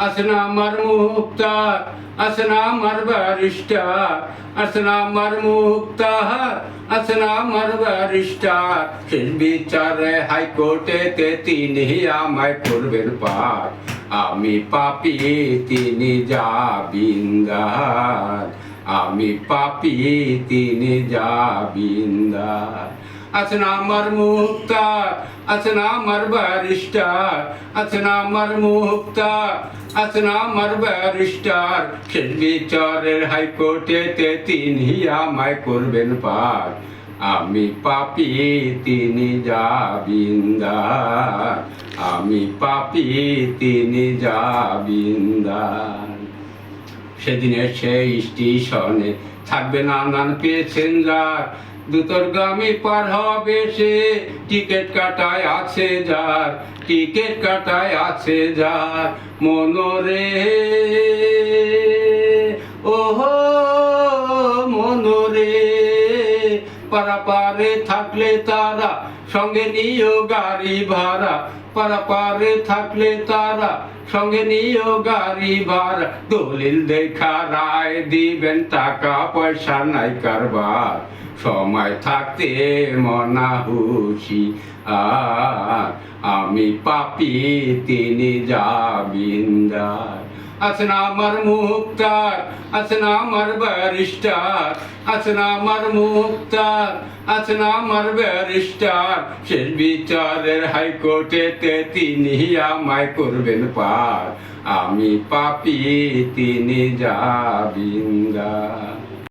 আসনা আমার মুক্তার, আসনা আমার ব্যারিস্টার, আসনা আমার মুক্তার, আসনা আমার ব্যারিস্টার। শেষ বিচারে হাইকোর্টেতে তিনি আমায় করবেন পার। আমি পাপী তিনি জামিনদার, আমি পাপী তিনি জামিনদার। আছেন আমার মুক্তার, আছেন আমার ব্যারিস্টার, আছেন আমার মুক্তার, আছেন আমার ব্যারিস্টার। শেষ বিচারের হাইকোর্টেতে তিনি আমায় করবেন পার। আমি পাপী তিনি জামিনদার, আমি পাপী তিনি জামিনদার। সেদিনের সেই স্টেশনে থাকবে নানান প্যাসেঞ্জার, দুতরগামী পার হবে সে, টিকিট কাটায় আছে যার, টিকিট কাটায় আছে যার। মনরে ওহো মনরে, পারাপারে থাকলে তারা সঙ্গে নিও গাড়ি ভাড়া, পারাপারে থাকলে তারা সঙ্গে নিও গাড়ি ভাড়া। দলিল দেখা রায় দিবেন, টাকা পয়সা নাই কারবার, সময় থাকতে মনা হুশি আর। আমি পাপী তিনি জামিনদার। আছেন আমার মুক্তার, আছেন আমার ব্যারিস্টার, আছেন আমার মুক্তার, আছেন আমার ব্যারিস্টার। শেষ বিচারের হাইকোর্টেতে তিনি আমায় করবেন পার। আমি পাপী তিনি জামিনদার।